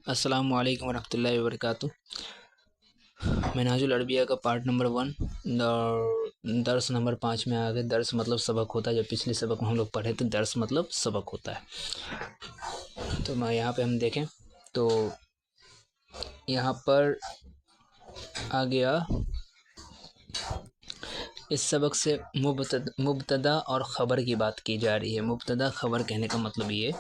السلام علیکم ورحمۃ اللہ وبرکاتہ۔ منہاج العربیہ کا پارٹ نمبر 1 درس نمبر 5 میں آگے درس مطلب سبق ہوتا ہے۔ جو پچھلے سبق میں ہم لوگ پڑھے تھے درس مطلب سبق ہوتا ہے، تو میں یہاں پہ ہم دیکھیں تو یہاں پر آ گیا اس سبق سے مبتدا اور خبر کی بات کی جا رہی ہے۔ مبتدا خبر کہنے کا مطلب یہ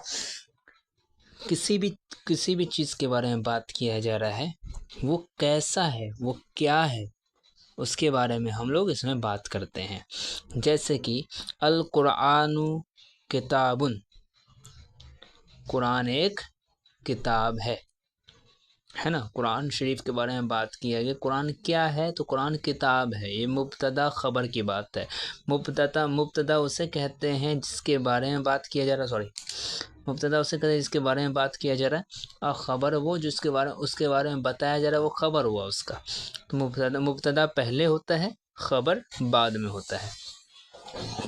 کسی بھی چیز کے بارے میں بات کیا جا رہا ہے، وہ کیسا ہے، وہ کیا ہے، اس کے بارے میں ہم لوگ اس میں بات کرتے ہیں۔ جیسے کہ القرآن کتاب، قرآن ایک کتاب ہے نا۔ قرآن شریف کے بارے میں بات کیا گیا، قرآن کیا ہے تو قرآن کتاب ہے۔ یہ مبتدا خبر کی بات ہے۔ مبتدا اسے کہتے ہیں جس کے بارے میں بات کیا جا رہا مبتدا اسے کہتے ہیں جس کے بارے میں بات کیا جا رہا ہے، اور خبر وہ اس کے بارے میں بتایا جا رہا ہے، وہ خبر ہوا اس کا۔ تو مبتدا پہلے ہوتا ہے، خبر بعد میں ہوتا ہے۔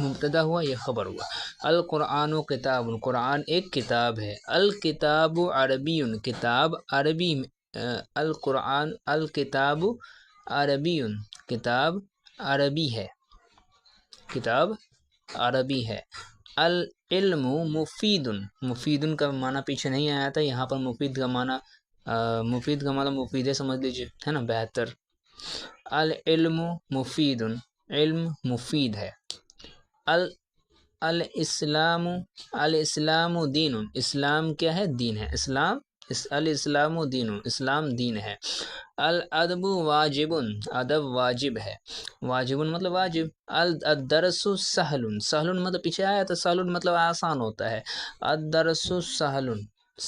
مبتدا ہوا، یہ خبر ہوا۔ القرآن کتاب، قرآن ایک کتاب ہے۔ الکتاب عربی، کتاب عربی میں القرآن الکتاب عربی، کتاب عربی ہے، کتاب عربی ہے۔ العلم مفید، مفید کا معنی پیچھے نہیں آیا تھا، یہاں پر مفید کا معنی مفید سمجھ لیجیے، ہے نا، بہتر۔ العلم مفید، علم مفید ہے۔ الاسلام، الاسلام دین، اسلام کیا ہے؟ دین ہے۔ الاسلام دین، اسلام دین ہے۔ الادب واجب، ادب واجب ہے۔ واجب مطلب واجب۔ الدرس سہل، سہل مطلب پیچھے آیا تھا، سہل مطلب آسان ہوتا ہے۔ الدرس سہل،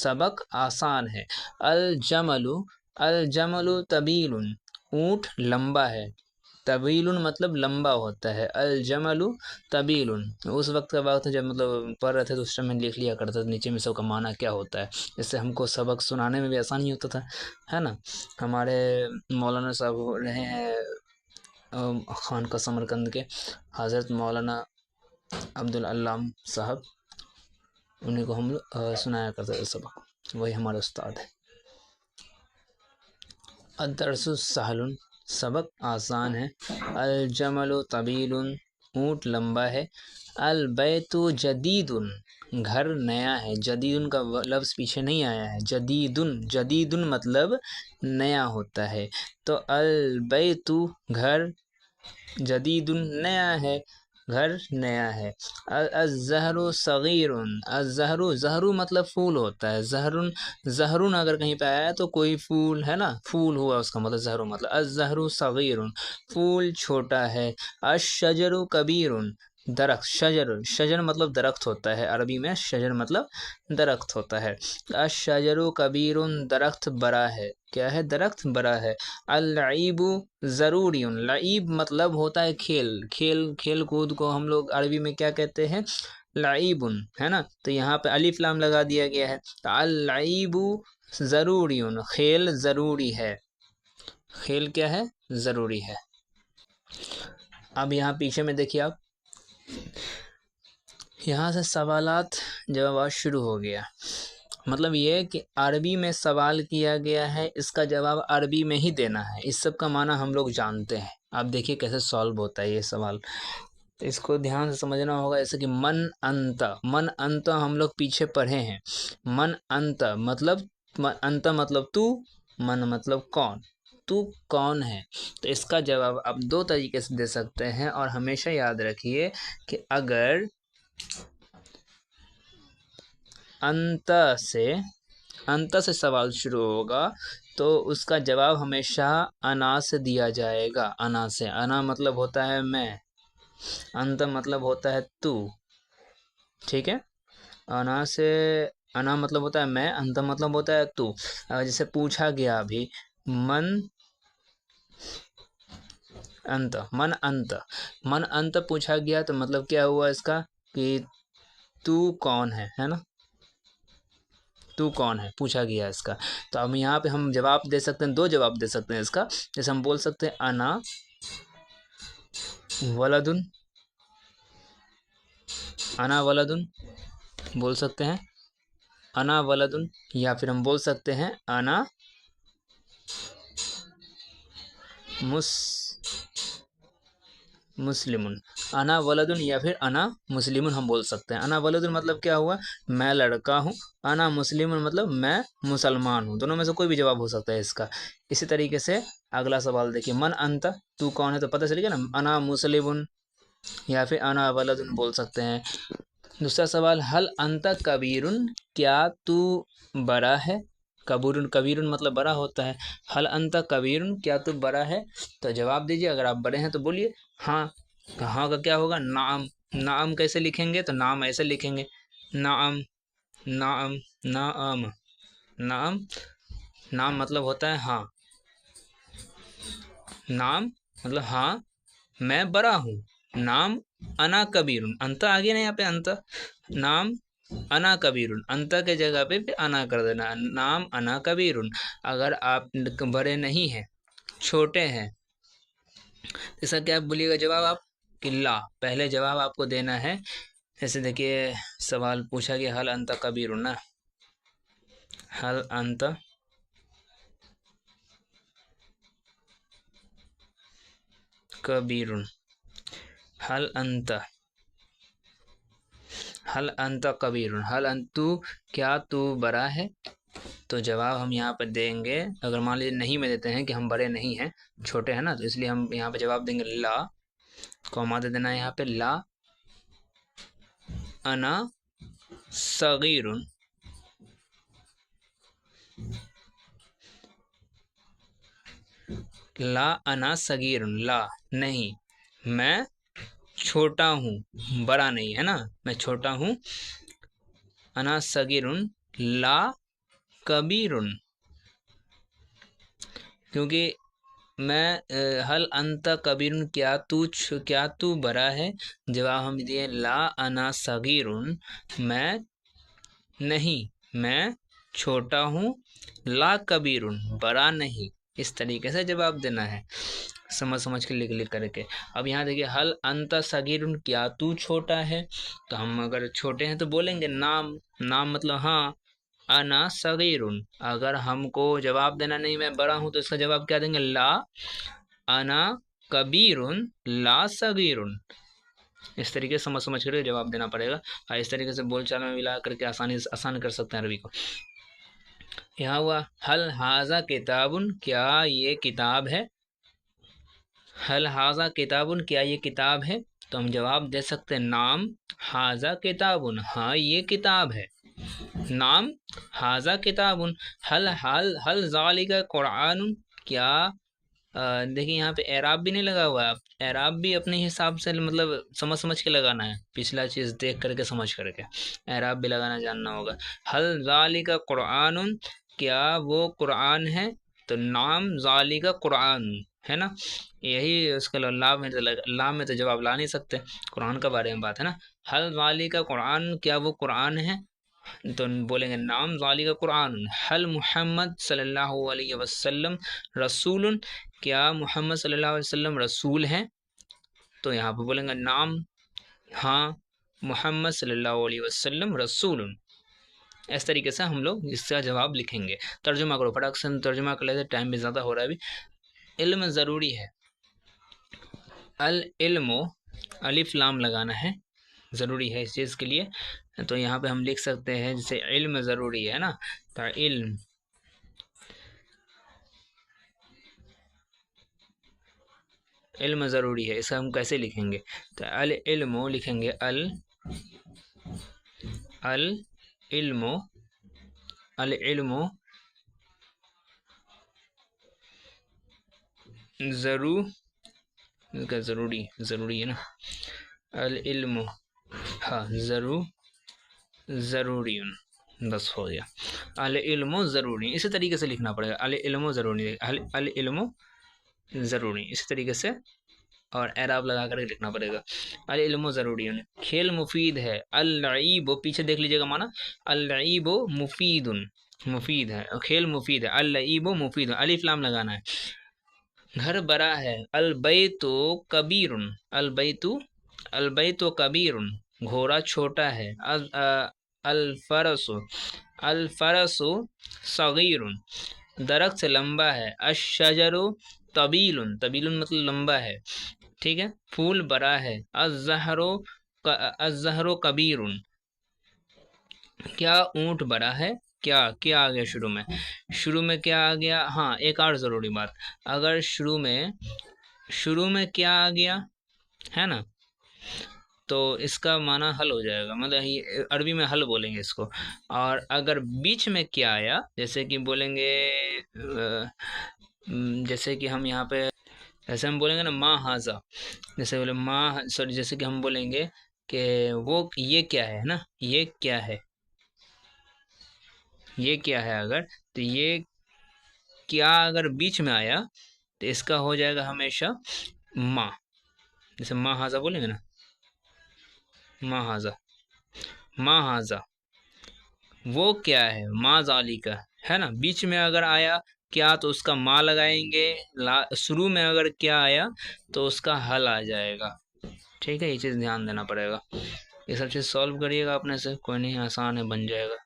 سبق آسان ہے۔ الجمل، الجمل طویل، اونٹ لمبا ہے۔ طویل مطلب لمبا ہوتا ہے۔ الجمل طویل، اس وقت کا بات ہے جب مطلب پڑھ رہے تھے تو اس ٹائم میں لکھ لیا کرتا تھا نیچے میں سب کا معنی کیا ہوتا ہے، اس سے ہم کو سبق سنانے میں بھی آسانی ہوتا تھا، ہے نا۔ ہمارے مولانا صاحب رہے ہیں خانقاہ سمرقند کے، حضرت مولانا عبدالعلام صاحب، انہیں کو ہم لوگ سنایا کرتے تھے سبق، وہی ہمارے استاد ہے۔ الدرس سہل، سبق آسان ہے۔ الجمل طویل، اونٹ لمبا ہے۔ البیت جدید، گھر نیا ہے۔ جدید کا لفظ پیچھے نہیں آیا ہے، جدید مطلب نیا ہوتا ہے۔ تو البیت گھر، جدید نیا ہے، گھر نیا ہے۔ الزہر صغیر، الزہر، زہر مطلب پھول ہوتا ہے۔ زہر اگر کہیں پہ آیا تو کوئی پھول ہے نا، پھول ہوا اس کا مطلب زہر مطلب۔ الزہر صغیر، پھول چھوٹا ہے۔ الشجر کبیر، درخت، شجر مطلب درخت ہوتا ہے عربی میں، شجر مطلب درخت ہوتا ہے۔ الشجر کبیر، درخت بڑا ہے، کیا ہے؟ درخت بڑا ہے۔ اللعیب ضروری، لعیب مطلب ہوتا ہے کھیل کود کو ہم لوگ عربی میں کیا کہتے ہیں؟ لعیب، ہے نا۔ تو یہاں پہ الف لام لگا دیا گیا ہے، تو اللعیب ضروری، کھیل ضروری ہے، کھیل کیا ہے؟ ضروری ہے۔ اب یہاں پیچھے میں دیکھیے آپ، یہاں سے سوالات جوابات شروع ہو گیا۔ مطلب یہ کہ عربی میں سوال کیا گیا ہے، اس کا جواب عربی میں ہی دینا ہے۔ اس سب کا معنی ہم لوگ جانتے ہیں، آپ دیکھیے کیسے سالو ہوتا ہے یہ سوال، تو اس کو دھیان سے سمجھنا ہوگا۔ جیسے کہ من انت، من انت ہم لوگ پیچھے پڑھے ہیں۔ من انت مطلب تو، من مطلب کون، تو کون ہے؟ تو اس کا جواب آپ دو طریقے سے دے سکتے ہیں، اور ہمیشہ یاد رکھیے کہ اگر انت سے سوال شروع ہوگا تو اس کا جواب ہمیشہ انا سے دیا جائے گا۔ انا سے، انا مطلب ہوتا ہے میں، انت مطلب ہوتا ہے تو، ٹھیک ہے۔ انا مطلب ہوتا ہے میں، انت مطلب ہوتا ہے تو۔ اگر جسے پوچھا گیا ابھی من انت پوچھا گیا تو مطلب کیا ہوا اس کا کہ تو کون ہے نا، تو کون ہے پوچھا گیا اس کا۔ تو اب یہاں پہ ہم جواب دے سکتے ہیں، دو جواب دے سکتے ہیں اس کا۔ جیسے ہم بول سکتے ہیں انا ولدن، انا ولدن بول سکتے ہیں، انا ولدن، یا پھر ہم بول سکتے ہیں انا مسلمن، انا ولدن یا پھر انا مسلمن ہم بول سکتے ہیں۔ انا ولدن مطلب کیا ہوا، میں لڑکا ہوں، انا مسلمن مطلب میں مسلمان ہوں، دونوں میں سے کوئی بھی جواب ہو سکتا ہے اس کا۔ اسی طریقے سے اگلا سوال دیکھیے، من انت، تو کون ہے، تو پتہ چلے گا نا، انا مسلمن یا پھر انا ولدن بول سکتے ہیں۔ دوسرا سوال، حل انت کبیرن، کیا تو بڑا ہے، کبیرن مطلب بڑا ہوتا ہے، حل انت کبیرن، کیا تو بڑا ہے، تو جواب دیجیے، اگر آپ بڑے ہیں تو بولیے ہاں، تو ہاں کا کیا ہوگا، نعم۔ نعم کیسے لکھیں گے، تو نام ایسے لکھیں گے، نعم نعم نعم نعم، نام مطلب ہوتا ہے ہاں، نام مطلب ہاں میں بڑا ہوں، نام انا کبیرن، انت آگے نا یہاں پہ انت، نام انا کبیرن، انت کے جگہ پہ انا کر دینا، نام انا کبیرن۔ اگر آپ بڑے نہیں ہیں، چھوٹے ہیں، اس کا کیا بولیے گا جواب آپ، کہ لا، پہلے جواب آپ کو دینا ہے۔ جیسے دیکھیے سوال پوچھا کہ حل انت کبیرن نا، حل انت کبیرن، حل انت کبیرن، حل انت، کیا تو بڑا ہے، تو جواب ہم یہاں پہ دیں گے، اگر مان لیجیے نہیں میں دیتے ہیں کہ ہم بڑے نہیں ہیں، چھوٹے ہیں نا، تو اس لیے ہم یہاں پہ جواب دیں گے لا، کوما دے دینا ہے یہاں پہ، لا انا صغیرن، لا انا صغیرن، لا نہیں، میں چھوٹا ہوں، بڑا نہیں ہے نا، میں چھوٹا ہوں، انا صغیرن لا کبیرن، کیونکہ میں حل انت کبیرن، کیا تو بڑا ہے، جواب ہم دیے لا انا صغیرن، میں نہیں، میں چھوٹا ہوں، لا کبیرن، بڑا نہیں، اس طریقے سے جواب دینا ہے، سمجھ کے لکھ کر کے۔ اب یہاں دیکھیے، حل انت صغیرن، کیا تو چھوٹا ہے، تو ہم اگر چھوٹے ہیں تو بولیں گے نام مطلب ہاں، انا صغیرن، اگر ہم کو جواب دینا نہیں میں بڑا ہوں، تو اس کا جواب کیا دیں گے، لا انا کبیرن لا صغیرن، اس طریقے سے سمجھ کر جواب دینا پڑے گا، اور اس طریقے سے بول چال میں ملا کر کے آسان کر سکتے ہیں عربی کو۔ یہاں ہوا حل ھذا کتاب، کیا یہ کتاب ہے، حل ھذا کتاب، کیا یہ کتاب ہے، تو ہم جواب دے سکتے ہیں نام ھذا کتاب، ہاں یہ کتاب ہے، نام ھذا کتاب، حل ذالک قرآن، کیا دیکھیے یہاں پہ اعراب بھی نہیں لگا ہوا ہے، اعراب بھی اپنے حساب سے مطلب سمجھ کے لگانا ہے، پچھلا چیز دیکھ کر کے سمجھ کر کے اعراب بھی لگانا جاننا ہوگا۔ حل ذالک قرآن، کیا وہ قرآن ہے، تو نام ذالک قرآن ہے نا، یہی اس کے لام میں تو جواب لا نہیں سکتے، قرآن کا بارے میں بات ہے نا، حل ذالک قرآن، کیا وہ قرآن ہے، تو بولیں گے نام ذالک قرآن، حل محمد صلی اللہ علیہ وسلم رسول، کیا محمد صلی اللہ علیہ وسلم رسول ہیں، تو یہاں پہ بولیں گے نام ہاں محمد صلی اللہ علیہ وسلم رسول، اس طریقے سے ہم لوگ اس کا جواب لکھیں گے۔ ترجمہ کرو، فٹاک سے ترجمہ کر لیتے، ٹائم بھی زیادہ ہو رہا ہے ابھی۔ علم ضروری ہے، العلم، الف لام لگانا ہے، ضروری ہے اس چیز کے لیے، تو یہاں پہ ہم لکھ سکتے ہیں جیسے علم ضروری ہے نا، تو علم ضروری ہے، اسے ہم کیسے لکھیں گے، تو العلم لکھیں گے، العلم ضروری ہے نا، العلم ہاں ضروری، بس ہو گیا، العلم ضروری، اسی طریقے سے لکھنا پڑے گا، العلم ضروری، العلم ضروری، اسی طریقے سے اور اعراب لگا کر کے لکھنا پڑے گا، العلم ضروری، کھیل مفید ہے، اللعیب، پیچھے دیکھ لیجیے گا مانا، اللعیب مفید ہے، کھیل مفید ہے، اللعیب مفید، الف لام لگانا ہے، گھر بڑا ہے، البیت کبیر، البیت کبیر، گھوڑا چھوٹا ہے، الفرس الفرس صغیر، درخت لمبا ہے، الشجر طویل، طویل مطلب لمبا ہے، ٹھیک ہے، پھول بڑا ہے، الزہر کبیر، کیا اونٹ بڑا ہے، کیا آ گیا شروع میں کیا آ گیا؟ ہاں ایک اور ضروری بات، اگر شروع میں کیا آ گیا ہے نا تو اس کا معنی حل ہو جائے گا، مطلب عربی میں حل بولیں گے اس کو، اور اگر بیچ میں کیا آیا جیسے کہ بولیں گے جیسے کہ ہم یہاں پہ ایسے ہم بولیں گے نا ما ہاذا، جیسے بولے سوری جیسے کہ ہم بولیں گے کہ وہ یہ کیا ہے نا، یہ کیا ہے اگر تو یہ کیا اگر بیچ میں آیا تو اس کا ہو جائے گا ہمیشہ ما، جیسے ما ہاذا بولیں گے نا، ما ہاذا وہ کیا ہے، ما ذالک ہے نا، بیچ میں اگر آیا کیا تو اس کا ما لگائیں گے، شروع میں اگر کیا آیا تو اس کا حل آ جائے گا، ٹھیک ہے، یہ چیز دھیان دینا پڑے گا، یہ سب چیز سولو کریے گا اپنے سے، کوئی نہیں، آسان ہے، بن جائے گا۔